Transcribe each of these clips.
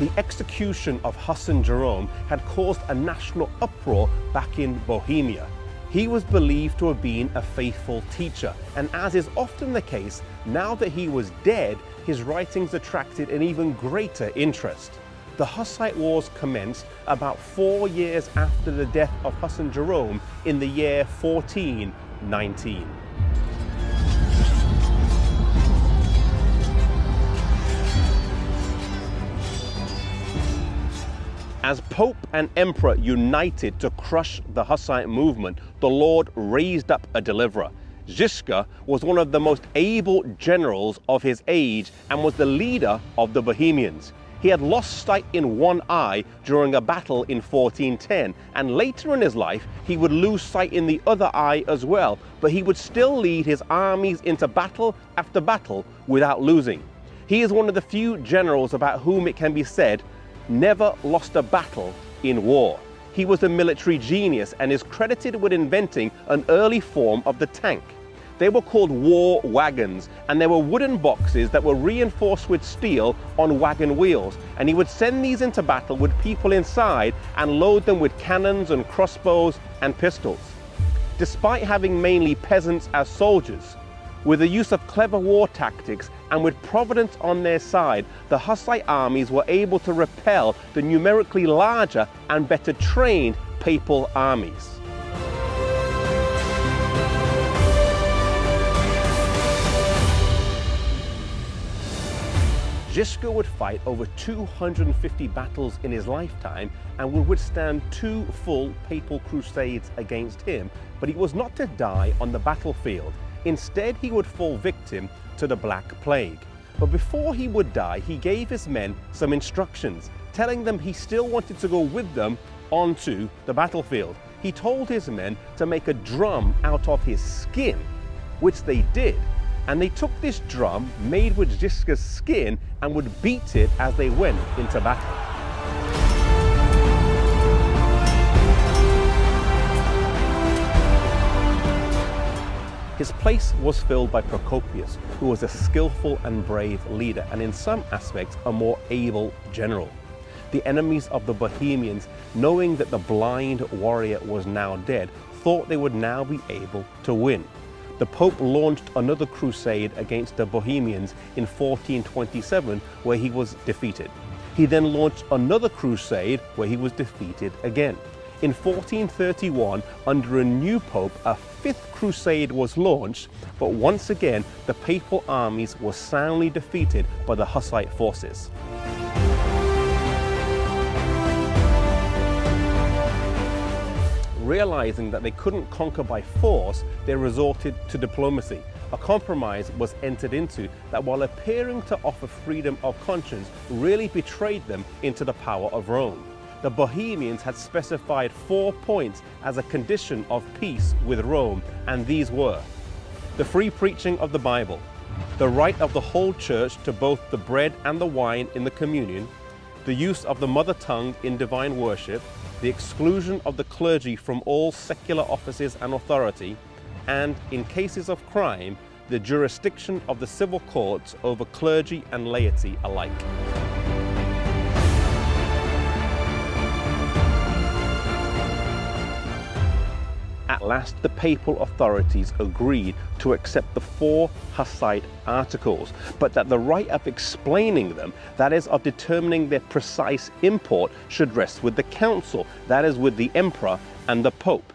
The execution of Hassan Jerome had caused a national uproar back in Bohemia. He was believed to have been a faithful teacher, and as is often the case, now that he was dead, his writings attracted an even greater interest. The Hussite Wars commenced about 4 years after the death of Hassan Jerome in the year 1419. As Pope and Emperor united to crush the Hussite movement, the Lord raised up a deliverer. Ziska was one of the most able generals of his age and was the leader of the Bohemians. He had lost sight in one eye during a battle in 1410, and later in his life he would lose sight in the other eye as well, but he would still lead his armies into battle after battle without losing. He is one of the few generals about whom it can be said, never lost a battle in war. He was a military genius and is credited with inventing an early form of the tank. They were called war wagons, and they were wooden boxes that were reinforced with steel on wagon wheels, and he would send these into battle with people inside and load them with cannons and crossbows and pistols. Despite having mainly peasants as soldiers, with the use of clever war tactics and with Providence on their side, the Hussite armies were able to repel the numerically larger and better trained papal armies. Ziska would fight over 250 battles in his lifetime and would withstand 2 full papal crusades against him, but he was not to die on the battlefield. Instead, he would fall victim to the Black Plague. But before he would die, he gave his men some instructions, telling them he still wanted to go with them onto the battlefield. He told his men to make a drum out of his skin, which they did. And they took this drum made with Ziska's skin and would beat it as they went into battle. His place was filled by Procopius, who was a skillful and brave leader, and in some aspects a more able general. The enemies of the Bohemians, knowing that the blind warrior was now dead, thought they would now be able to win. The Pope launched another crusade against the Bohemians in 1427, where he was defeated. He then launched another crusade where he was defeated again. In 1431, under a new pope, a 5th crusade was launched, but once again the papal armies were soundly defeated by the Hussite forces. Realizing that they couldn't conquer by force, they resorted to diplomacy. A compromise was entered into that, while appearing to offer freedom of conscience, really betrayed them into the power of Rome. The Bohemians had specified 4 points as a condition of peace with Rome, and these were: the free preaching of the Bible, the right of the whole church to both the bread and the wine in the communion, the use of the mother tongue in divine worship, the exclusion of the clergy from all secular offices and authority, and, in cases of crime, the jurisdiction of the civil courts over clergy and laity alike. At last, the papal authorities agreed to accept the 4 Hussite articles, but that the right of explaining them, that is, of determining their precise import, should rest with the council, that is, with the emperor and the pope.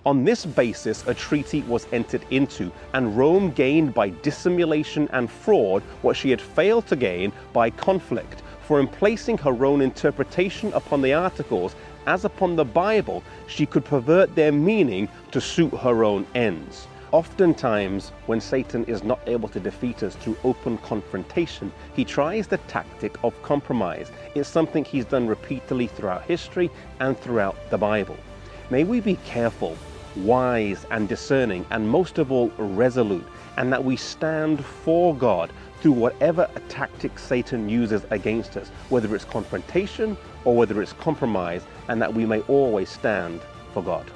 On this basis, a treaty was entered into, and Rome gained by dissimulation and fraud what she had failed to gain by conflict. For in placing her own interpretation upon the articles, as upon the Bible, she could pervert their meaning to suit her own ends. Oftentimes, when Satan is not able to defeat us through open confrontation, he tries the tactic of compromise. It's something he's done repeatedly throughout history and throughout the Bible. May we be careful, wise and discerning, and most of all resolute, and that we stand for God through whatever tactic Satan uses against us, whether it's confrontation or whether it's compromise, and that we may always stand for God.